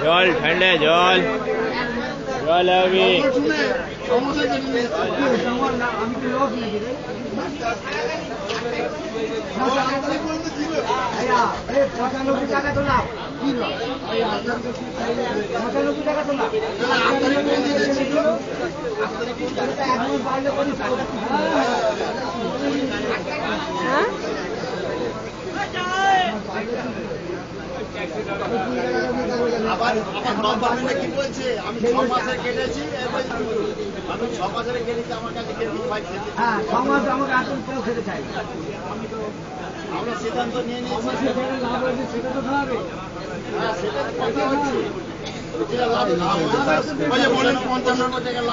জল ঠান্ডা জল জল হবে টাকা তো না 95 টাকা তো না আবার গভর্নমেন্ট কি বলছে আমি 6 মাসের কেটেছি আমি 6 মাসের কেটেছি আমার কাছে হ্যাঁ 6 মাস আমাকে আসল কেউ খেতে চাই আমরা সিদ্ধান্ত নিয়ে নিয়েছি সেটা তো খাবে হ্যাঁ সেটা কথা হচ্ছে লাভ বলেন 55 টাকা